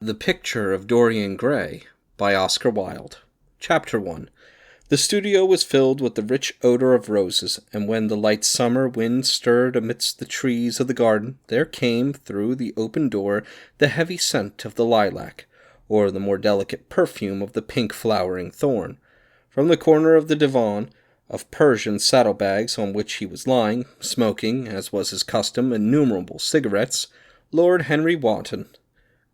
The Picture of Dorian Gray by Oscar Wilde. Chapter 1. The studio was filled with the rich odor of roses, and when the light summer wind stirred amidst the trees of the garden, there came through the open door the heavy scent of the lilac, or the more delicate perfume of the pink flowering thorn. From the corner of the divan, of Persian saddlebags on which he was lying, smoking, as was his custom, innumerable cigarettes, Lord Henry Wotton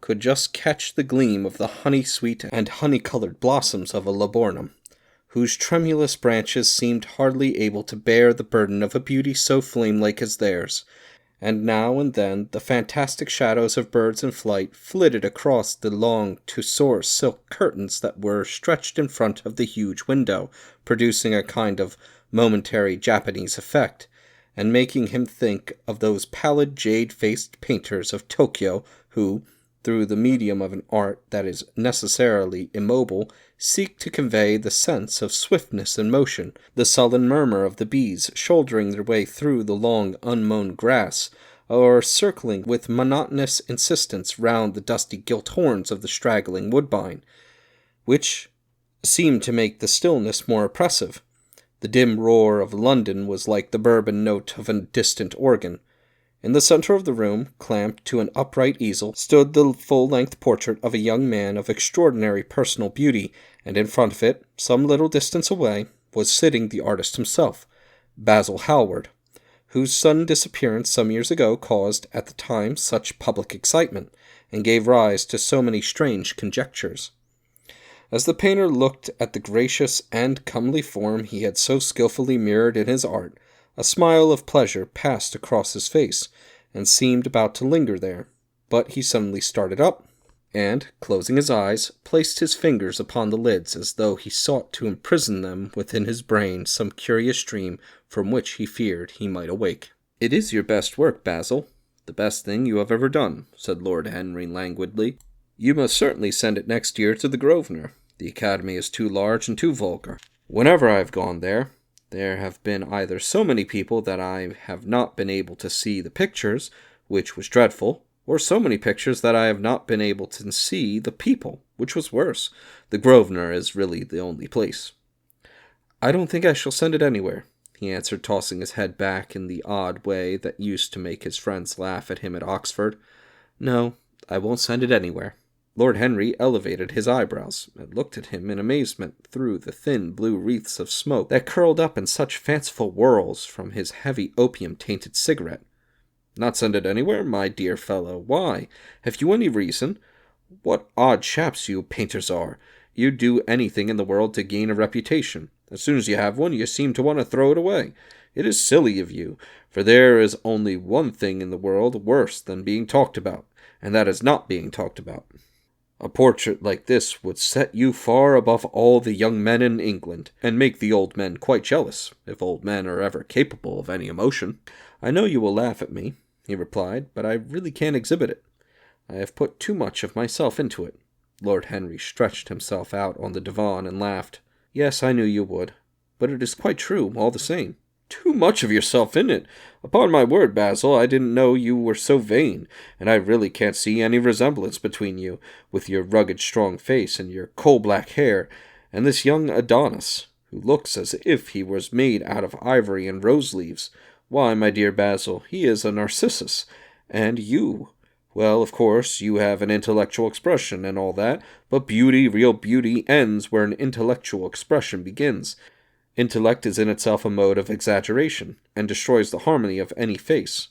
could just catch the gleam of the honey-sweet and honey-colored blossoms of a laburnum, whose tremulous branches seemed hardly able to bear the burden of a beauty so flame-like as theirs, and now and then the fantastic shadows of birds in flight flitted across the long tussore silk curtains that were stretched in front of the huge window, producing a kind of momentary Japanese effect, and making him think of those pallid jade-faced painters of Tokyo who, through the medium of an art that is necessarily immobile, seek to convey the sense of swiftness and motion, the sullen murmur of the bees shouldering their way through the long unmown grass, or circling with monotonous insistence round the dusty gilt horns of the straggling woodbine, which seemed to make the stillness more oppressive. The dim roar of London was like the bourbon note of a distant organ. In the center of the room, clamped to an upright easel, stood the full-length portrait of a young man of extraordinary personal beauty, and in front of it, some little distance away, was sitting the artist himself, Basil Hallward, whose sudden disappearance some years ago caused, at the time, such public excitement, and gave rise to so many strange conjectures. As the painter looked at the gracious and comely form he had so skillfully mirrored in his art, a smile of pleasure passed across his face, and seemed about to linger there, but he suddenly started up, and, closing his eyes, placed his fingers upon the lids as though he sought to imprison them within his brain some curious dream from which he feared he might awake. "It is your best work, Basil, the best thing you have ever done," said Lord Henry languidly. "You must certainly send it next year to the Grosvenor. The Academy is too large and too vulgar. Whenever I have gone there have been either so many people that I have not been able to see the pictures, which was dreadful, or so many pictures that I have not been able to see the people, which was worse. The Grosvenor is really the only place." "I don't think I shall send it anywhere," he answered, tossing his head back in the odd way that used to make his friends laugh at him at Oxford. "No, I won't send it anywhere." Lord Henry elevated his eyebrows, and looked at him in amazement through the thin blue wreaths of smoke that curled up in such fanciful whirls from his heavy opium-tainted cigarette. "Not send it anywhere, my dear fellow? Why? Have you any reason? What odd chaps you painters are! You'd do anything in the world to gain a reputation. As soon as you have one, you seem to want to throw it away. It is silly of you, for there is only one thing in the world worse than being talked about, and that is not being talked about. A portrait like this would set you far above all the young men in England, and make the old men quite jealous, if old men are ever capable of any emotion." "I know you will laugh at me," he replied, "but I really can't exhibit it. I have put too much of myself into it." Lord Henry stretched himself out on the divan and laughed. "Yes, I knew you would, but it is quite true, all the same." "Too much of yourself in it? Upon my word, Basil, I didn't know you were so vain, and I really can't see any resemblance between you, with your rugged strong face and your coal-black hair, and this young Adonis, who looks as if he was made out of ivory and rose-leaves. Why, my dear Basil, he is a Narcissus, and you, well, of course, you have an intellectual expression and all that, but beauty, real beauty, ends where an intellectual expression begins. Intellect is in itself a mode of exaggeration, and destroys the harmony of any face.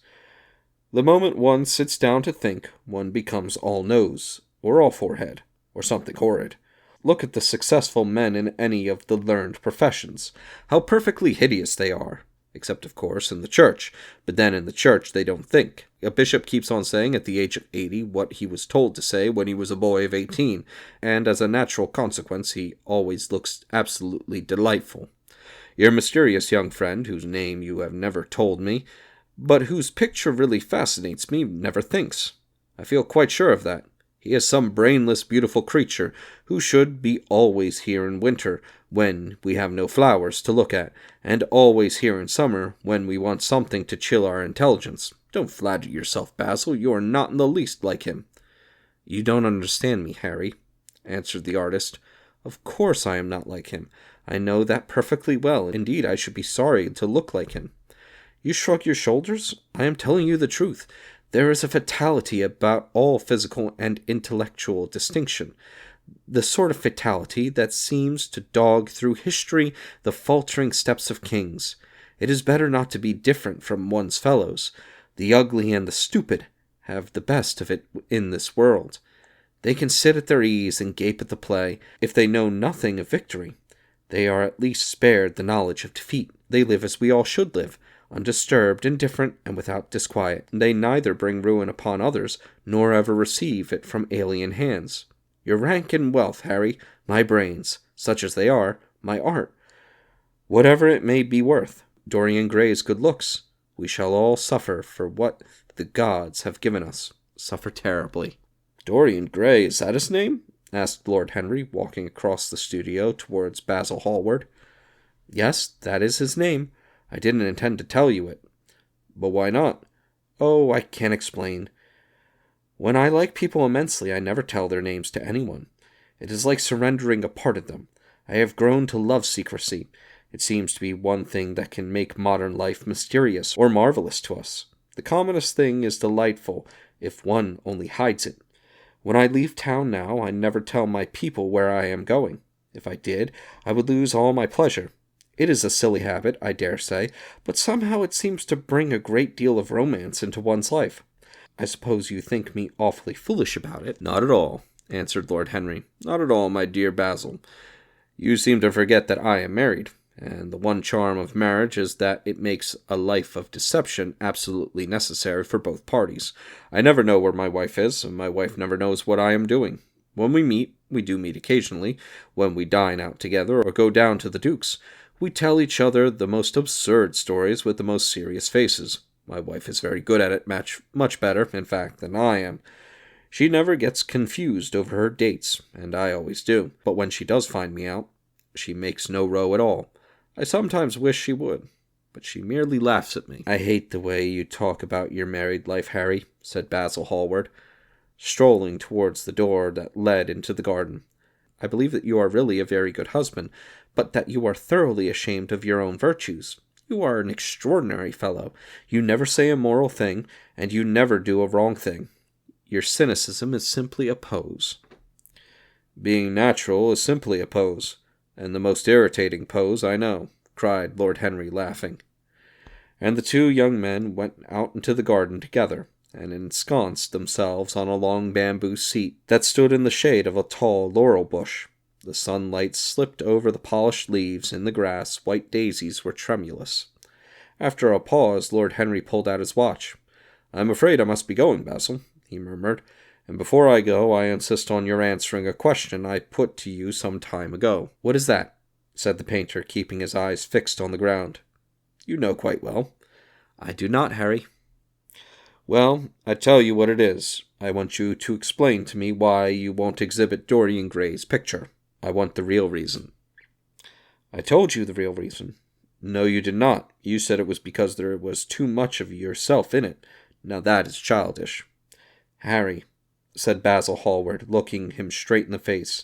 The moment one sits down to think, one becomes all nose, or all forehead, or something horrid. Look at the successful men in any of the learned professions. How perfectly hideous they are, except, of course, in the church. But then in the church they don't think. A bishop keeps on saying at the age of 80 what he was told to say when he was a boy of 18, and as a natural consequence he always looks absolutely delightful. Your mysterious young friend, whose name you have never told me, but whose picture really fascinates me, never thinks. I feel quite sure of that. He is some brainless, beautiful creature, who should be always here in winter, when we have no flowers to look at, and always here in summer, when we want something to chill our intelligence. Don't flatter yourself, Basil, you are not in the least like him." "You don't understand me, Harry," answered the artist. "Of course I am not like him. I know that perfectly well. Indeed, I should be sorry to look like him." "You shrug your shoulders? I am telling you the truth. There is a fatality about all physical and intellectual distinction, the sort of fatality that seems to dog through history the faltering steps of kings. It is better not to be different from one's fellows. The ugly and the stupid have the best of it in this world. They can sit at their ease and gape at the play. If they know nothing of victory, they are at least spared the knowledge of defeat. They live as we all should live, undisturbed, indifferent, and without disquiet. They neither bring ruin upon others, nor ever receive it from alien hands. Your rank and wealth, Harry, my brains, such as they are, my art, whatever it may be worth, Dorian Gray's good looks, we shall all suffer for what the gods have given us, suffer terribly." "Dorian Gray, is that his name?" asked Lord Henry, walking across the studio towards Basil Hallward. "Yes, that is his name. I didn't intend to tell you it." "But why not?" "Oh, I can't explain. When I like people immensely, I never tell their names to anyone. It is like surrendering a part of them. I have grown to love secrecy. It seems to be one thing that can make modern life mysterious or marvelous to us. The commonest thing is delightful if one only hides it. When I leave town now, I never tell my people where I am going. If I did, I would lose all my pleasure. It is a silly habit, I dare say, but somehow it seems to bring a great deal of romance into one's life. I suppose you think me awfully foolish about it." "Not at all," answered Lord Henry. "Not at all, my dear Basil. You seem to forget that I am married, and the one charm of marriage is that it makes a life of deception absolutely necessary for both parties. I never know where my wife is, and my wife never knows what I am doing. When we do meet occasionally, when we dine out together or go down to the Duke's, we tell each other the most absurd stories with the most serious faces. My wife is very good at it, much better, in fact, than I am. She never gets confused over her dates, and I always do. But when she does find me out, she makes no row at all. I sometimes wish she would, but she merely laughs at me." "I hate the way you talk about your married life, Harry," said Basil Hallward, strolling towards the door that led into the garden. "I believe that you are really a very good husband, but that you are thoroughly ashamed of your own virtues. You are an extraordinary fellow. You never say a moral thing, and you never do a wrong thing. Your cynicism is simply a pose." "Being natural is simply a pose, and the most irritating pose I know," cried Lord Henry, laughing. And the two young men went out into the garden together, and ensconced themselves on a long bamboo seat that stood in the shade of a tall laurel bush. The sunlight slipped over the polished leaves. In the grass, white daisies were tremulous. After a pause, Lord Henry pulled out his watch. "I am afraid I must be going, Basil," he murmured, "and before I go, I insist on your answering a question I put to you some time ago." "What is that?" said the painter, keeping his eyes fixed on the ground. "You know quite well." "I do not, Harry." "Well, I tell you what it is. I want you to explain to me why you won't exhibit Dorian Gray's picture. I want the real reason." "I told you the real reason." "No, you did not. You said it was because there was too much of yourself in it. Now that is childish." "Harry," said Basil Hallward, looking him straight in the face,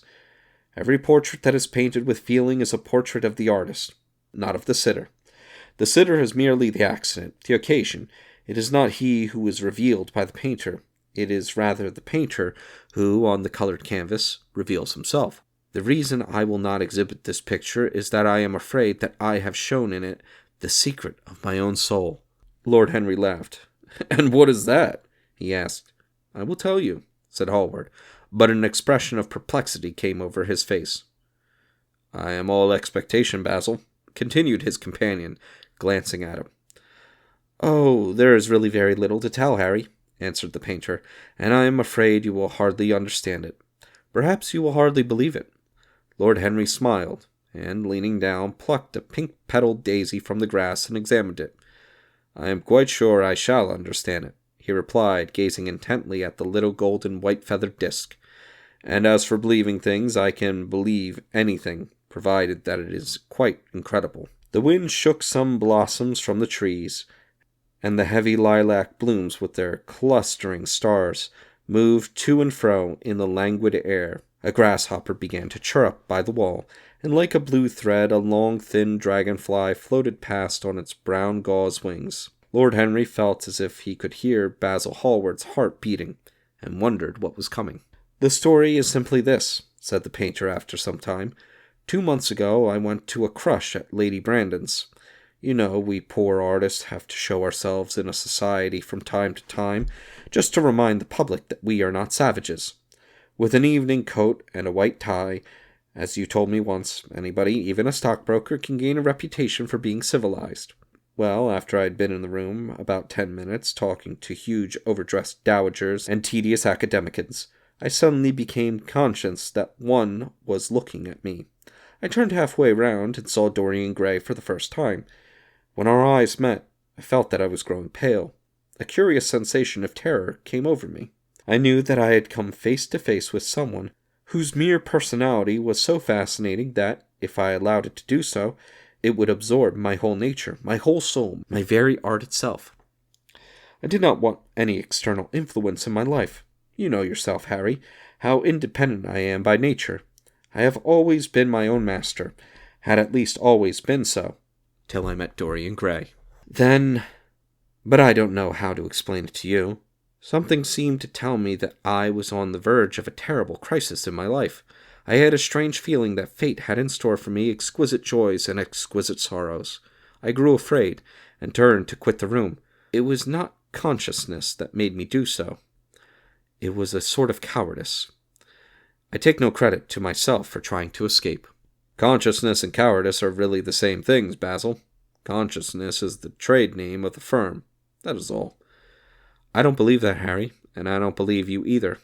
"every portrait that is painted with feeling is a portrait of the artist, not of the sitter. The sitter is merely the accident, the occasion. It is not he who is revealed by the painter. It is rather the painter who, on the colored canvas, reveals himself. The reason I will not exhibit this picture is that I am afraid that I have shown in it the secret of my own soul." Lord Henry laughed. "And what is that?" he asked. "I will tell you," said Hallward, but an expression of perplexity came over his face. "I am all expectation, Basil," continued his companion, glancing at him. "Oh, there is really very little to tell, Harry," answered the painter, "and I am afraid you will hardly understand it. Perhaps you will hardly believe it." Lord Henry smiled, and, leaning down, plucked a pink-petaled daisy from the grass and examined it. "I am quite sure I shall understand it," he replied, gazing intently at the little golden white-feathered disc. "And as for believing things, I can believe anything, provided that it is quite incredible." The wind shook some blossoms from the trees, and the heavy lilac blooms with their clustering stars moved to and fro in the languid air. A grasshopper began to chirrup by the wall, and like a blue thread a long thin dragonfly floated past on its brown gauze wings. Lord Henry felt as if he could hear Basil Hallward's heart beating, and wondered what was coming. "The story is simply this," said the painter after some time. 2 months ago I went to a crush at Lady Brandon's. You know, we poor artists have to show ourselves in a society from time to time, just to remind the public that we are not savages. With an evening coat and a white tie, as you told me once, anybody, even a stockbroker, can gain a reputation for being civilized. Well, after I had been in the room about 10 minutes, talking to huge overdressed dowagers and tedious academicians, I suddenly became conscious that one was looking at me. I turned halfway round and saw Dorian Gray for the first time. When our eyes met, I felt that I was growing pale. A curious sensation of terror came over me. I knew that I had come face to face with someone whose mere personality was so fascinating that, if I allowed it to do so, it would absorb my whole nature, my whole soul, my very art itself. I did not want any external influence in my life. You know yourself, Harry, how independent I am by nature. I have always been my own master, had at least always been so, till I met Dorian Gray. But I don't know how to explain it to you. Something seemed to tell me that I was on the verge of a terrible crisis in my life. I had a strange feeling that fate had in store for me exquisite joys and exquisite sorrows. I grew afraid, and turned to quit the room. It was not consciousness that made me do so. It was a sort of cowardice. I take no credit to myself for trying to escape. Consciousness and cowardice are really the same things, Basil. Consciousness is the trade name of the firm. That is all. I don't believe that, Harry, and I don't believe you either.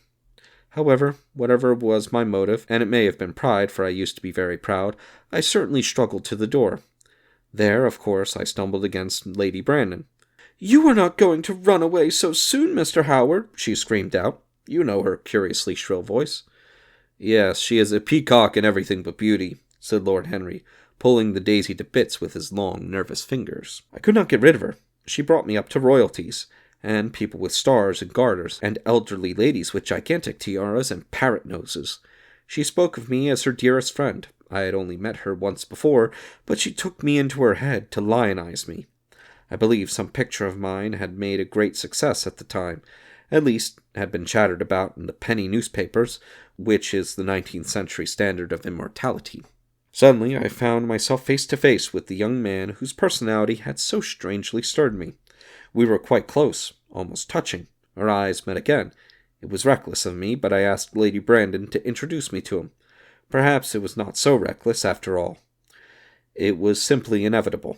However, whatever was my motive, and it may have been pride, for I used to be very proud, I certainly struggled to the door. There, of course, I stumbled against Lady Brandon. "You are not going to run away so soon, Mr. Howard," she screamed out. You know her curiously shrill voice. "Yes, she is a peacock in everything but beauty," said Lord Henry, pulling the daisy to bits with his long, nervous fingers. "I could not get rid of her. She brought me up to royalties, and people with stars and garters, and elderly ladies with gigantic tiaras and parrot noses. She spoke of me as her dearest friend. I had only met her once before, but she took me into her head to lionize me. I believe some picture of mine had made a great success at the time, at least had been chattered about in the penny newspapers, which is the 19th century standard of immortality. Suddenly I found myself face to face with the young man whose personality had so strangely stirred me. We were quite close, almost touching. Our eyes met again. It was reckless of me, but I asked Lady Brandon to introduce me to him. Perhaps it was not so reckless, after all. It was simply inevitable.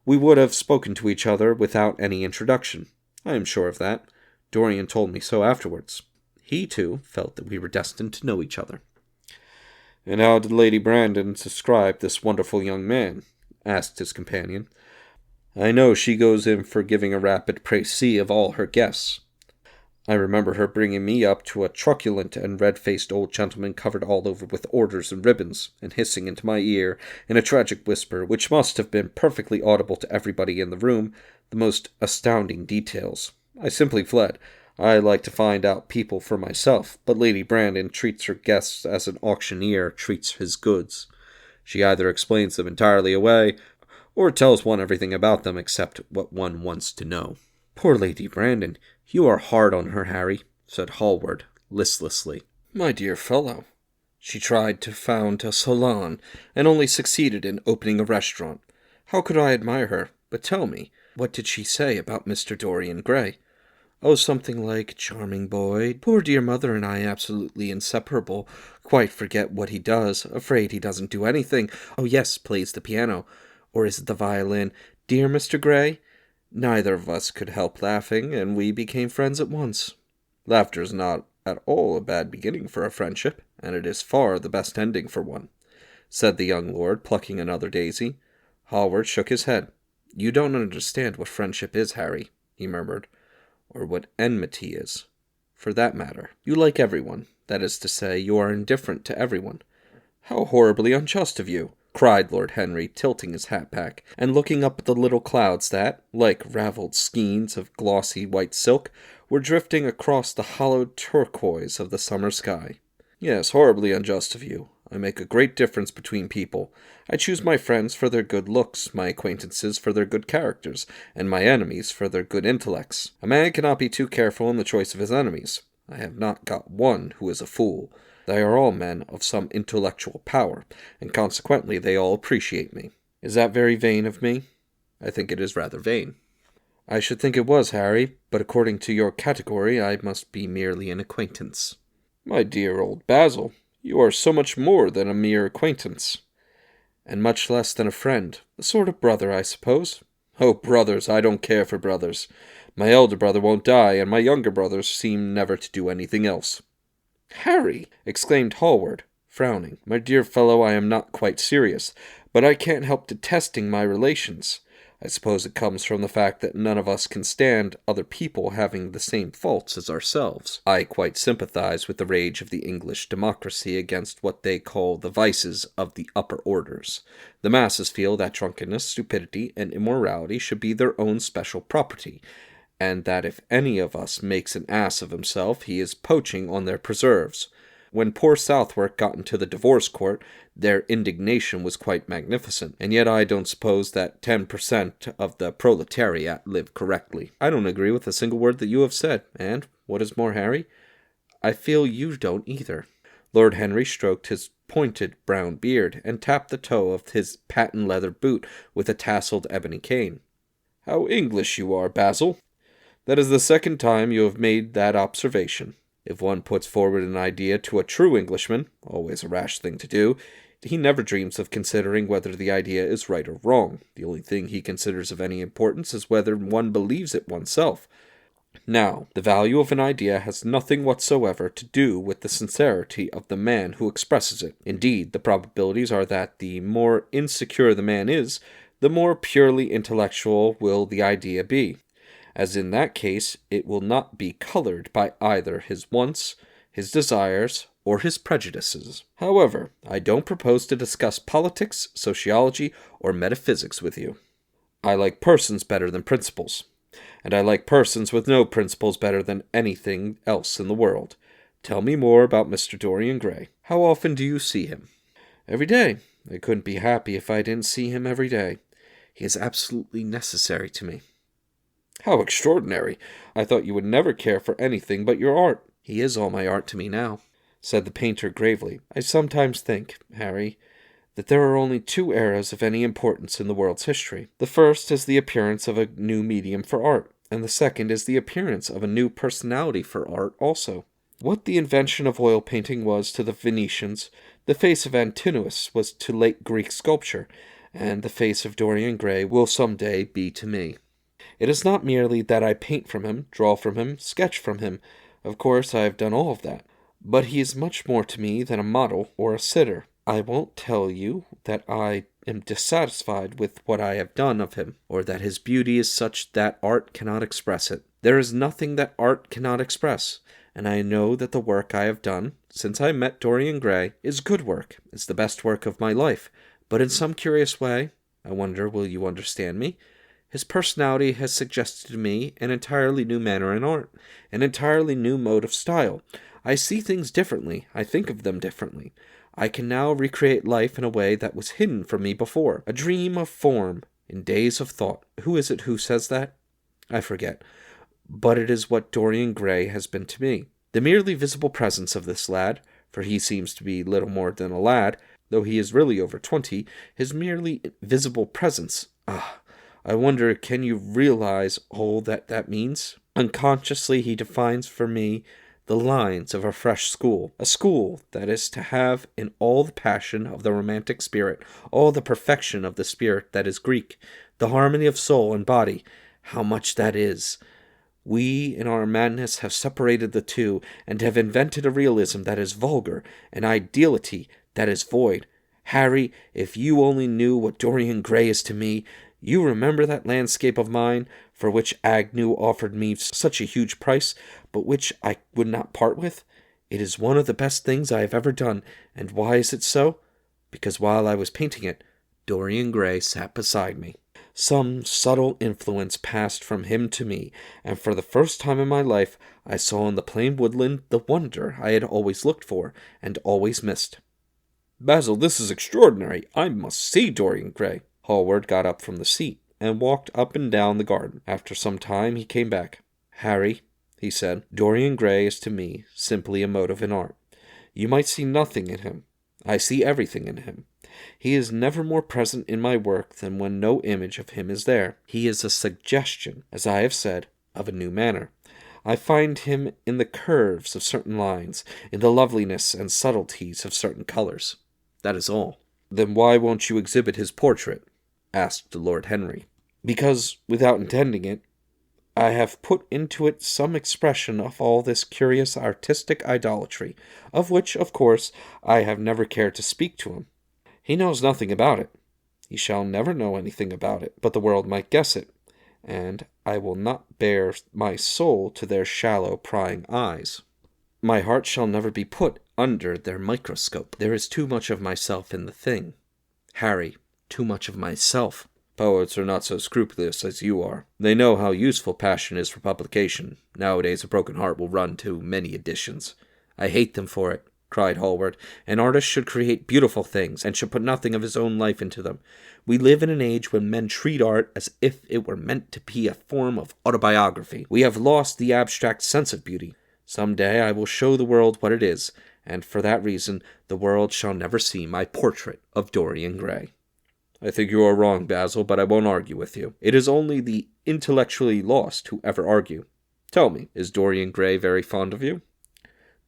We would have spoken to each other without any introduction. I am sure of that. Dorian told me so afterwards. He, too, felt that we were destined to know each other. "And how did Lady Brandon describe this wonderful young man?" asked his companion. "I know she goes in for giving a rapid précis of all her guests. I remember her bringing me up to a truculent and red-faced old gentleman covered all over with orders and ribbons, and hissing into my ear, in a tragic whisper, which must have been perfectly audible to everybody in the room, the most astounding details. I simply fled. I like to find out people for myself, but Lady Brandon treats her guests as an auctioneer treats his goods. She either explains them entirely away, or tells one everything about them except what one wants to know." "Poor Lady Brandon, you are hard on her, Harry," said Hallward, listlessly. "My dear fellow, she tried to found a salon, and only succeeded in opening a restaurant. How could I admire her? But tell me, what did she say about Mr. Dorian Gray?" "Oh, something like, 'Charming boy, poor dear mother and I absolutely inseparable, quite forget what he does, afraid he doesn't do anything, oh yes, plays the piano, or is it the violin, dear Mr. Gray?' Neither of us could help laughing, and we became friends at once." "Laughter is not at all a bad beginning for a friendship, and it is far the best ending for one," said the young lord, plucking another daisy. Hallward shook his head. "You don't understand what friendship is, Harry," he murmured, "or what enmity is, for that matter. You like everyone, that is to say, you are indifferent to everyone. How horribly unjust of you! cried Lord Henry, tilting his hat back, and looking up at the little clouds that, like ravelled skeins of glossy white silk, were drifting across the hollowed turquoise of the summer sky. "Yes, horribly unjust of you. I make a great difference between people. I choose my friends for their good looks, my acquaintances for their good characters, and my enemies for their good intellects. A man cannot be too careful in the choice of his enemies. I have not got one who is a fool. They are all men of some intellectual power, and consequently they all appreciate me. Is that very vain of me? I think it is rather vain." "I should think it was, Harry, but according to your category I must be merely an acquaintance." "My dear old Basil, you are so much more than a mere acquaintance." "And much less than a friend. A sort of brother, I suppose." "Oh, brothers, I don't care for brothers. My elder brother won't die, and my younger brothers seem never to do anything else." "Harry!" exclaimed Hallward, frowning. "My dear fellow, I am not quite serious, but I can't help detesting my relations. I suppose it comes from the fact that none of us can stand other people having the same faults as ourselves. I quite sympathize with the rage of the English democracy against what they call the vices of the upper orders. The masses feel that drunkenness, stupidity, and immorality should be their own special property, and that if any of us makes an ass of himself, he is poaching on their preserves. When poor Southwark got into the divorce court, their indignation was quite magnificent, and yet I don't suppose that 10% of the proletariat live correctly." "I don't agree with a single word that you have said, and, what is more, Harry, I feel you don't either." Lord Henry stroked his pointed brown beard, and tapped the toe of his patent leather boot with a tasseled ebony cane. "How English you are, Basil! That is the second time you have made that observation. If one puts forward an idea to a true Englishman, always a rash thing to do, he never dreams of considering whether the idea is right or wrong. The only thing he considers of any importance is whether one believes it oneself. Now, the value of an idea has nothing whatsoever to do with the sincerity of the man who expresses it. Indeed, the probabilities are that the more insecure the man is, the more purely intellectual will the idea be, as in that case it will not be colored by either his wants, his desires, or his prejudices. However, I don't propose to discuss politics, sociology, or metaphysics with you. I like persons better than principles, and I like persons with no principles better than anything else in the world. Tell me more about Mr. Dorian Gray. How often do you see him?" "Every day. I couldn't be happy if I didn't see him every day. He is absolutely necessary to me." "How extraordinary! I thought you would never care for anything but your art." "He is all my art to me now," said the painter gravely. "I sometimes think, Harry, that there are only two eras of any importance in the world's history. The first is the appearance of a new medium for art, and the second is the appearance of a new personality for art also. What the invention of oil painting was to the Venetians, the face of Antinous was to late Greek sculpture, and the face of Dorian Gray will some day be to me. It is not merely that I paint from him, draw from him, sketch from him. Of course, I have done all of that. But he is much more to me than a model or a sitter. I won't tell you that I am dissatisfied with what I have done of him, or that his beauty is such that art cannot express it. There is nothing that art cannot express, and I know that the work I have done, since I met Dorian Gray, is good work. It's the best work of my life. But in some curious way, I wonder will you understand me? His personality has suggested to me an entirely new manner in art, an entirely new mode of style. I see things differently, I think of them differently. I can now recreate life in a way that was hidden from me before, a dream of form, in days of thought. Who is it who says that? I forget, but it is what Dorian Gray has been to me. The merely visible presence of this lad, for he seems to be little more than a lad, though he is really over 20, his merely visible presence, I wonder, can you realize all that means? Unconsciously he defines for me the lines of a fresh school, a school that is to have in all the passion of the romantic spirit, all the perfection of the spirit that is Greek, the harmony of soul and body. How much that is! We, in our madness, have separated the two, and have invented a realism that is vulgar, an ideality that is void. Harry, if you only knew what Dorian Gray is to me, you remember that landscape of mine, for which Agnew offered me such a huge price, but which I would not part with? It is one of the best things I have ever done, and why is it so? because while I was painting it, Dorian Gray sat beside me. Some subtle influence passed from him to me, and for the first time in my life I saw in the plain woodland the wonder I had always looked for and always missed. "Basil, this is extraordinary. I must see Dorian Gray." Hallward got up from the seat and walked up and down the garden. After some time he came back. "Harry," he said, "Dorian Gray is to me simply a motive in art. You might see nothing in him. I see everything in him. He is never more present in my work than when no image of him is there. He is a suggestion, as I have said, of a new manner. I find him in the curves of certain lines, in the loveliness and subtleties of certain colors. That is all." "Then why won't you exhibit his portrait?" asked Lord Henry. "Because, without intending it, I have put into it some expression of all this curious artistic idolatry, of which, of course, I have never cared to speak to him. He knows nothing about it. He shall never know anything about it, but the world might guess it, and I will not bare my soul to their shallow, prying eyes. My heart shall never be put under their microscope. There is too much of myself in the thing. Harry, too much of myself." "Poets are not so scrupulous as you are. They know how useful passion is for publication. Nowadays a broken heart will run to many editions." "I hate them for it," cried Hallward. "An artist should create beautiful things, and should put nothing of his own life into them. We live in an age when men treat art as if it were meant to be a form of autobiography. We have lost the abstract sense of beauty. Some day I will show the world what it is, and for that reason the world shall never see my portrait of Dorian Gray." "I think you are wrong, Basil, but I won't argue with you. It is only the intellectually lost who ever argue. Tell me, is Dorian Gray very fond of you?"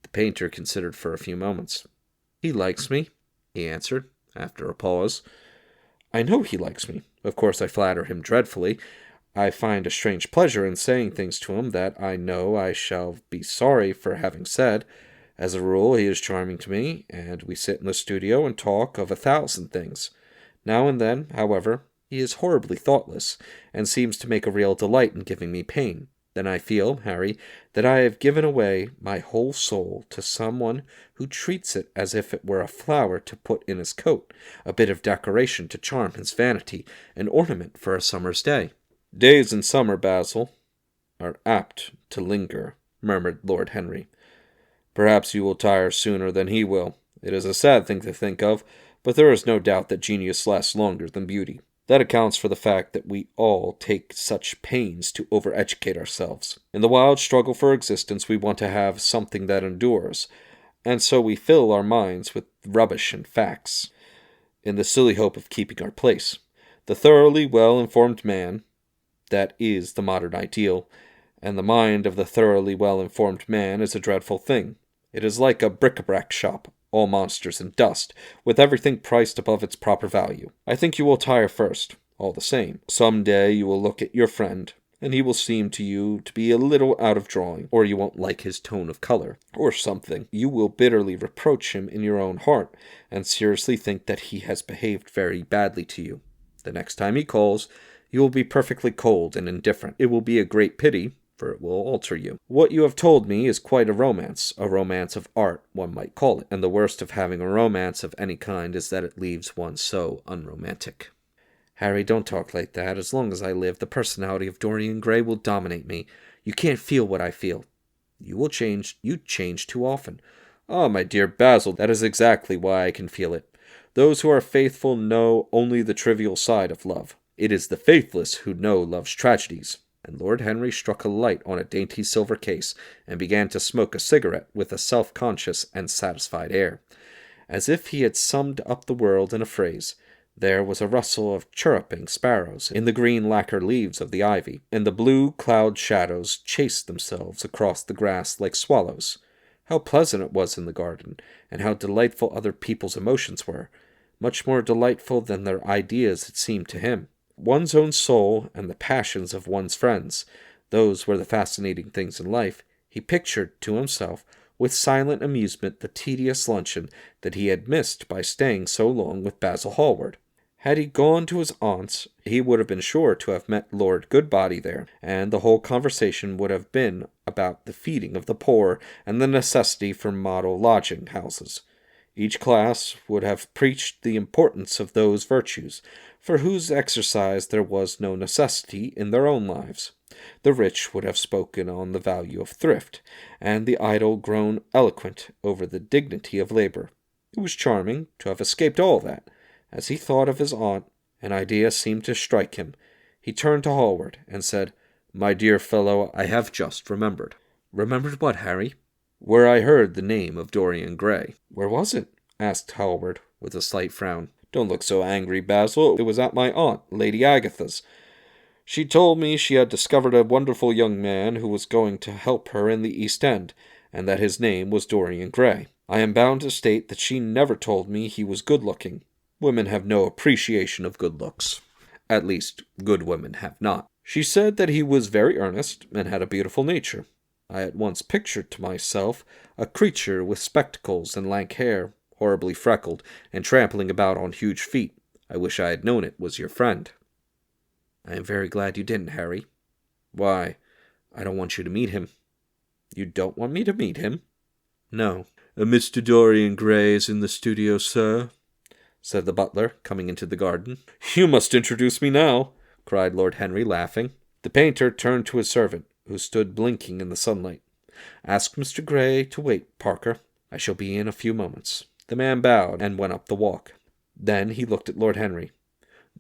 The painter considered for a few moments. "He likes me," he answered, after a pause. "I know he likes me. Of course I flatter him dreadfully. I find a strange pleasure in saying things to him that I know I shall be sorry for having said. As a rule, he is charming to me, and we sit in the studio and talk of 1,000 things. Now and then, however, he is horribly thoughtless, and seems to make a real delight in giving me pain. Then I feel, Harry, that I have given away my whole soul to someone who treats it as if it were a flower to put in his coat, a bit of decoration to charm his vanity, an ornament for a summer's day." "Days in summer, Basil, are apt to linger," murmured Lord Henry. "Perhaps you will tire sooner than he will. It is a sad thing to think of, but there is no doubt that genius lasts longer than beauty. That accounts for the fact that we all take such pains to over-educate ourselves. In the wild struggle for existence, we want to have something that endures, and so we fill our minds with rubbish and facts, in the silly hope of keeping our place. The thoroughly well-informed man, that is the modern ideal, and the mind of the thoroughly well-informed man is a dreadful thing. It is like a bric-a-brac shop, all monsters and dust, with everything priced above its proper value. I think you will tire first, all the same. Some day you will look at your friend, and he will seem to you to be a little out of drawing, or you won't like his tone of color, or something. You will bitterly reproach him in your own heart, and seriously think that he has behaved very badly to you. The next time he calls, you will be perfectly cold and indifferent. It will be a great pity, for it will alter you. What you have told me is quite a romance of art, one might call it, and the worst of having a romance of any kind is that it leaves one so unromantic." "Harry, don't talk like that. As long as I live, the personality of Dorian Gray will dominate me. You can't feel what I feel." "You will change. You change too often." "Ah, my dear Basil, that is exactly why I can feel it. Those who are faithful know only the trivial side of love. It is the faithless who know love's tragedies." And Lord Henry struck a light on a dainty silver case, and began to smoke a cigarette with a self-conscious and satisfied air. As if he had summed up the world in a phrase, there was a rustle of chirruping sparrows in the green lacquer leaves of the ivy, and the blue cloud shadows chased themselves across the grass like swallows. How pleasant it was in the garden, and how delightful other people's emotions were, much more delightful than their ideas it seemed to him. One's own soul and the passions of one's friends, those were the fascinating things in life. He pictured to himself with silent amusement the tedious luncheon that he had missed by staying so long with Basil Hallward. Had he gone to his aunt's, he would have been sure to have met Lord Goodbody there, and the whole conversation would have been about the feeding of the poor and the necessity for model lodging-houses. Each class would have preached the importance of those virtues, for whose exercise there was no necessity in their own lives. The rich would have spoken on the value of thrift, and the idle grown eloquent over the dignity of labor. It was charming to have escaped all that. As he thought of his aunt, an idea seemed to strike him. He turned to Hallward and said, "My dear fellow, I have just remembered." "Remembered what, Harry?" "Where I heard the name of Dorian Gray." "Where was it?" asked Hallward, with a slight frown. "Don't look so angry, Basil. It was at my aunt, Lady Agatha's. She told me she had discovered a wonderful young man who was going to help her in the East End, and that his name was Dorian Gray. I am bound to state that she never told me he was good-looking. Women have no appreciation of good looks. At least, good women have not. She said that he was very earnest, and had a beautiful nature. I at once pictured to myself a creature with spectacles and lank hair, horribly freckled, and trampling about on huge feet. I wish I had known it was your friend." "I am very glad you didn't, Harry." "Why?" "I don't want you to meet him." "You don't want me to meet him?" "No." "Mr. Dorian Gray is in the studio, sir," said the butler, coming into the garden. "You must introduce me now," cried Lord Henry, laughing. The painter turned to his servant, who stood blinking in the sunlight. "Ask Mr. Gray to wait, Parker. I shall be in a few moments." The man bowed and went up the walk. Then he looked at Lord Henry.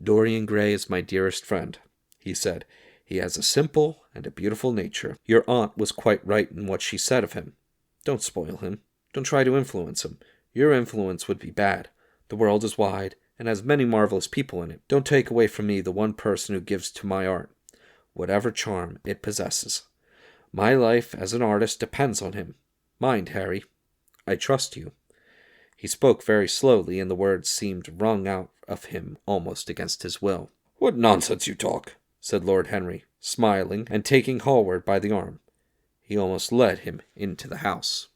"Dorian Gray is my dearest friend," he said. "He has a simple and a beautiful nature. Your aunt was quite right in what she said of him. Don't spoil him. Don't try to influence him. Your influence would be bad. The world is wide, and has many marvelous people in it. Don't take away from me the one person who gives to my art whatever charm it possesses. My life as an artist depends on him. Mind, Harry, I trust you." He spoke very slowly, and the words seemed wrung out of him almost against his will. "What nonsense you talk," said Lord Henry, smiling, and taking Hallward by the arm. He almost led him into the house.